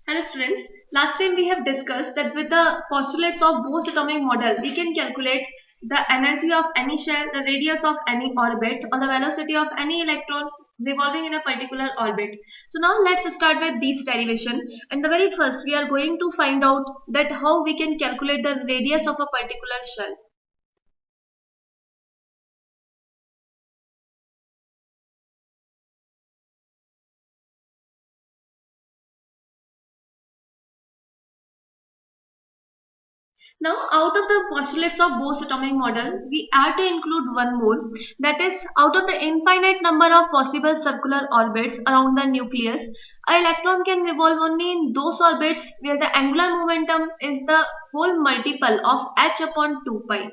Hello students, last time we have discussed that with the postulates of Bose-atomic model, we can calculate the energy of any shell, the radius of any orbit or the velocity of any electron revolving in a particular orbit. So now let's start with these derivation, and the very first we are going to find out that how we can calculate the radius of a particular shell. Now, out of the postulates of Bose atomic model, we are to include one more. That is, out of the infinite number of possible circular orbits around the nucleus, an electron can revolve only in those orbits where the angular momentum is the whole multiple of h upon 2 pi.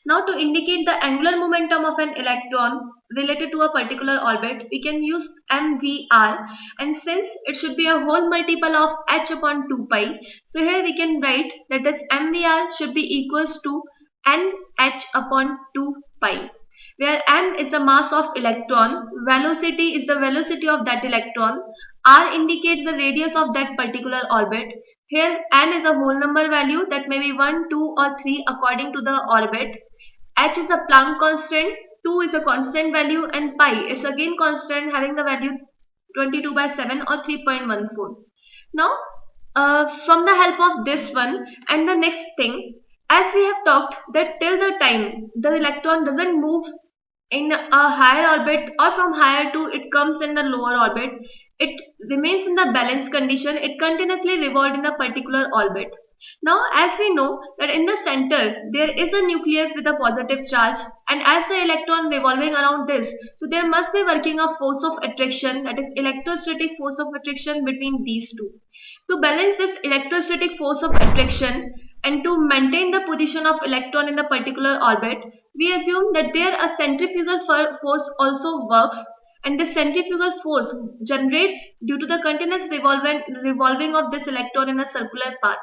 Now, to indicate the angular momentum of an electron related to a particular orbit, we can use mvr, and since it should be a whole multiple of h upon 2 pi, so here we can write that is mvr should be equals to nh upon 2 pi, where m is the mass of electron, velocity is the velocity of that electron, r indicates the radius of that particular orbit. Here n is a whole number value that may be 1, 2 or 3 according to the orbit. H is a Planck constant, 2 is a constant value, and pi it's again constant having the value 22 by 7 or 3.14. Now from the help of this one and the next thing, as we have talked that till the time the electron doesn't move in a higher orbit or from higher to it comes in the lower orbit, it remains in the balanced condition, it continuously revolves in a particular orbit. Now as we know that in the center there is a nucleus with a positive charge, and as the electron revolving around this, so there must be working a force of attraction, that is electrostatic force of attraction between these two. To balance this electrostatic force of attraction and to maintain the position of electron in the particular orbit, we assume that there a centrifugal force also works, and this centrifugal force generates due to the continuous revolving of this electron in a circular path.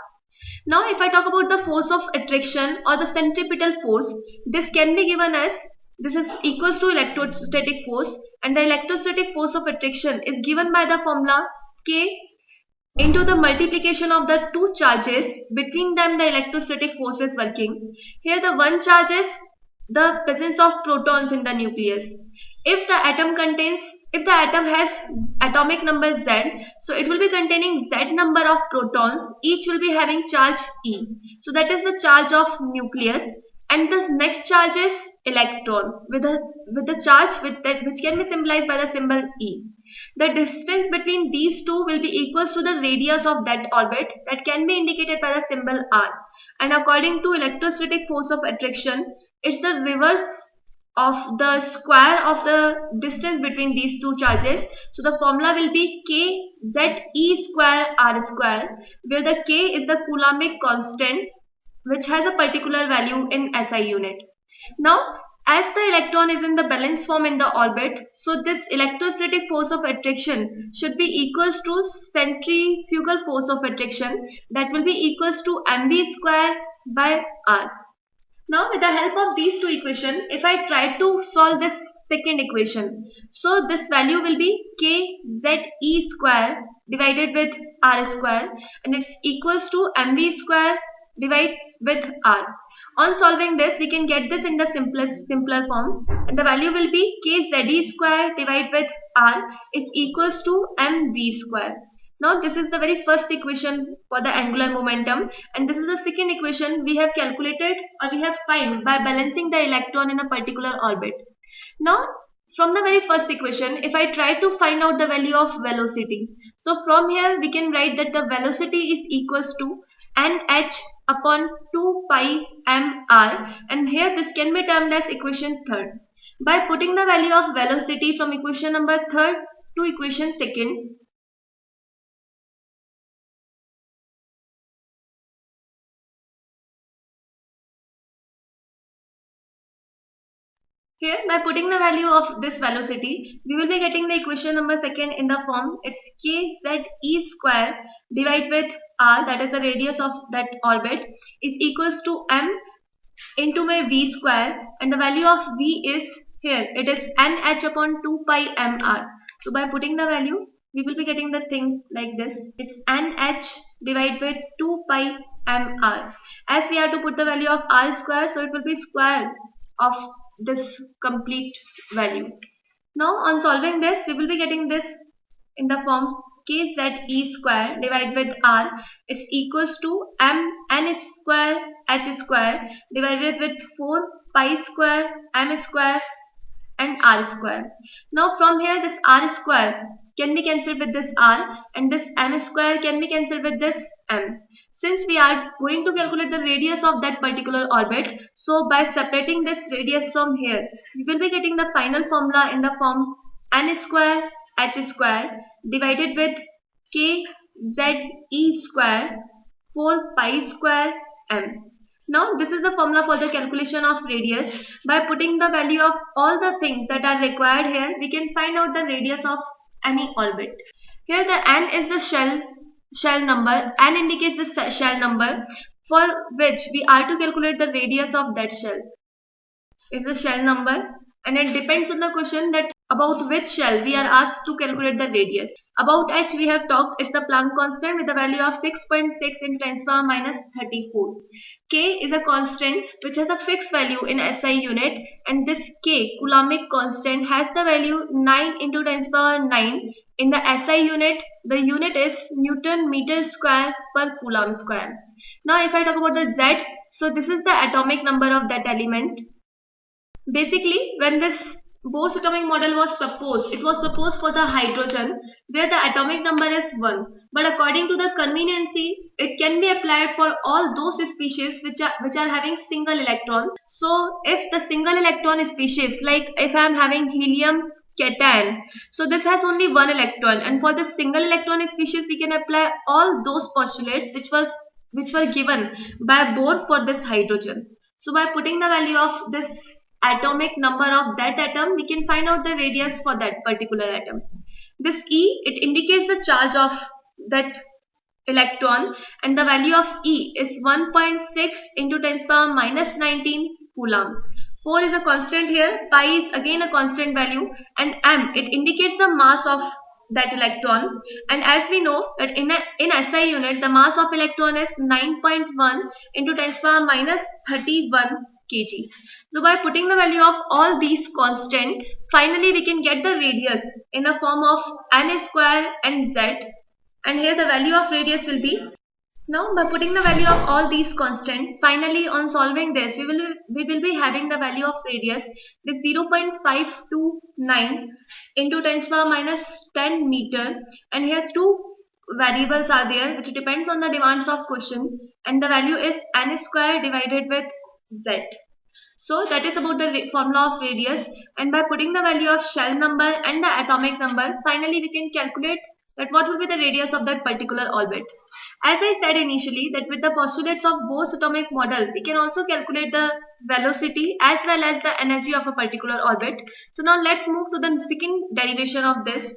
Now if I talk about the force of attraction or the centripetal force, this can be given as this is equals to electrostatic force, and the electrostatic force of attraction is given by the formula K into the multiplication of the two charges, between them the electrostatic force is working. Here the one charge is the presence of protons in the nucleus. If the atom contains, if the atom has atomic number Z, so it will be containing Z number of protons, each will be having charge E. So that is the charge of nucleus, and the next charge is electron with the charge with that, which can be symbolized by the symbol E. The distance between these two will be equals to the radius of that orbit, that can be indicated by the symbol r. And according to electrostatic force of attraction, it's the reverse of the square of the distance between these two charges. So the formula will be k z e square r square, where the k is the Coulombic constant which has a particular value in SI unit. Now, as the electron is in the balance form in the orbit, so this electrostatic force of attraction should be equals to centrifugal force of attraction, that will be equals to mv square by r. Now with the help of these two equations, if I try to solve this second equation, so this value will be kze square divided with r square, and it's equals to mv square divided with r. On solving this, we can get this in the simpler form, and the value will be kze square divided with r is equals to mv square. Now this is the very first equation for the angular momentum, and this is the second equation we have calculated or we have find by balancing the electron in a particular orbit. Now from the very first equation, if I try to find out the value of velocity, so from here we can write that the velocity is equals to nh upon 2 pi mr, and here this can be termed as equation third. By putting the value of velocity from equation number third to equation second, here, by putting the value of this velocity, we will be getting the equation number second in the form, it's kze square divided with r, that is the radius of that orbit, is equals to m into my v square, and the value of v is here, it is nh upon 2 pi mr. So by putting the value, we will be getting the thing like this. It's nh divided with 2 pi mr. As we have to put the value of r square, so it will be square of this complete value. Now on solving this, we will be getting this in the form kze square divided with r. It's equals to nh square h square divided with 4 pi square m square and r square. Now from here this r square can be cancelled with this r, and this m square can be cancelled with this m. Since we are going to calculate the radius of that particular orbit, so by separating this radius from here, we will be getting the final formula in the form n square h square divided with k z e square 4 pi square m. Now this is the formula for the calculation of radius. By putting the value of all the things that are required here, we can find out the radius of any orbit. Here the n is the shell number. N indicates the shell number for which we are to calculate the radius of that shell. It's the shell number, and it depends on the question that about which shell we are asked to calculate the radius. About h we have talked, it's the Planck constant with a value of 6.6 into 10 to the power minus 34. K is a constant which has a fixed value in SI unit, and this K Coulombic constant has the value 9 into 10 to the power 9 in the SI unit. The unit is Newton meter square per Coulomb square. Now if I talk about the Z, so this is the atomic number of that element. Basically, when this Bohr's atomic model was proposed, it was proposed for the hydrogen where the atomic number is 1. But according to the conveniency, it can be applied for all those species which are having single electron. So if the single electron species, like if I am having helium cation, so this has only one electron, and for the single electron species we can apply all those postulates which were given by Bohr for this hydrogen. So by putting the value of this atomic number of that atom, we can find out the radius for that particular atom. This E, it indicates the charge of that electron, and the value of E is 1.6 into 10 to the power minus 19 Coulomb. 4 is a constant here, pi is again a constant value, and m, it indicates the mass of that electron. And as we know that in SI unit, the mass of electron is 9.1 into 10 to the power minus 31 kg. So by putting the value of all these constant, finally we can get the radius in the form of n square and z, and here the value of radius will be. Now by putting the value of all these constant, finally on solving this, we will be having the value of radius with 0.529 into 10 to the power minus 10 meter, and here two variables are there which depends on the demands of question, and the value is n square divided with z. So that is about the formula of radius, and by putting the value of shell number and the atomic number, finally we can calculate that what will be the radius of that particular orbit. As I said initially, that with the postulates of Bohr's atomic model, we can also calculate the velocity as well as the energy of a particular orbit. So now let's move to the second derivation of this,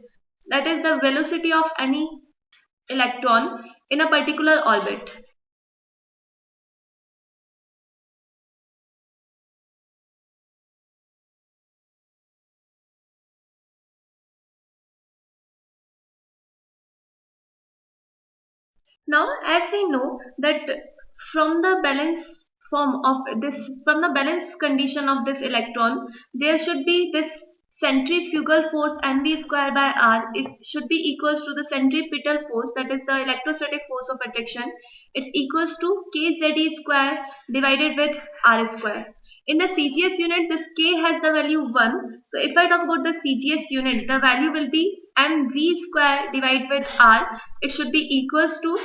that is the velocity of any electron in a particular orbit. Now, as we know that from the balance form of this, from the balance condition of this electron, there should be this centrifugal force mv square by r. It should be equals to the centripetal force, that is the electrostatic force of attraction. It's equals to kze square divided with r square. In the CGS unit, this k has the value 1. So if I talk about the CGS unit, the value will be mv square divided with r. It should be equals to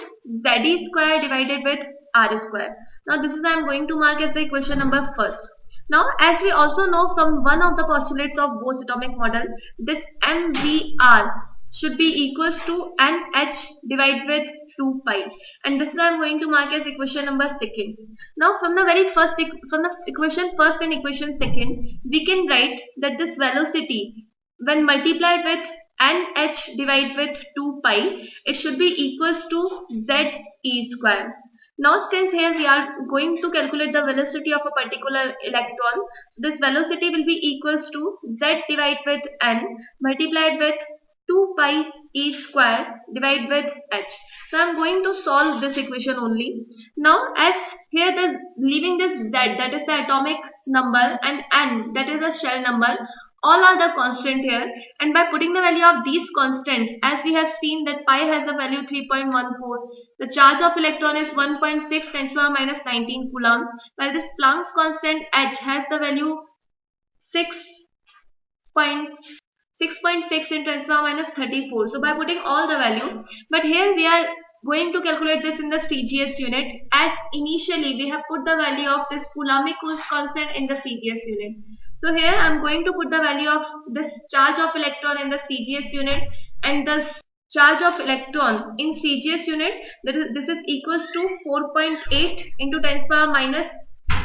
ze square divided with r square. Now this is I am going to mark as the equation number first. Now as we also know from one of the postulates of Bohr's atomic model, this mvr should be equals to nh divided with 2 pi, and this is I am going to mark as equation number second. Now from the very first from the equation first and equation second, we can write that this velocity when multiplied with nh divided with 2 pi, it should be equals to ze square. Now since here we are going to calculate the velocity of a particular electron, so this velocity will be equals to z divided with n multiplied with 2 pi E square divided with h. So I'm going to solve this equation only. Now as here the leaving this z, that is the atomic number, and n, that is the shell number, all are the constant here, and by putting the value of these constants, as we have seen that pi has a value 3.14, the charge of electron is 1.6 10 to the minus 19 coulomb, while this Planck's constant h has the value 6.6 into 10 to the minus 34. So by putting all the value, but here we are going to calculate this in the CGS unit, as initially we have put the value of this Coulombic constant in the CGS unit. So here I am going to put the value of this charge of electron in the CGS unit, and the charge of electron in CGS unit, this is equals to 4.8 into 10 to the power minus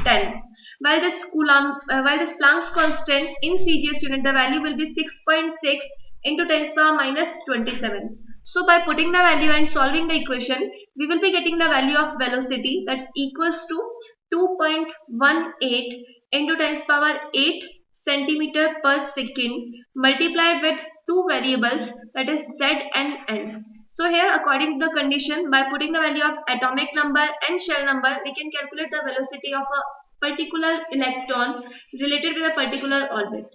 10. While this Planck's constant in CGS unit, the value will be 6.6 into 10 to the power minus 27. So by putting the value and solving the equation, we will be getting the value of velocity, that's equals to 2.18 into 10 to the power 8 centimeter per second multiplied with two variables, that is z and n. So here, according to the condition, by putting the value of atomic number and shell number, we can calculate the velocity of a particular electron related with a particular orbit.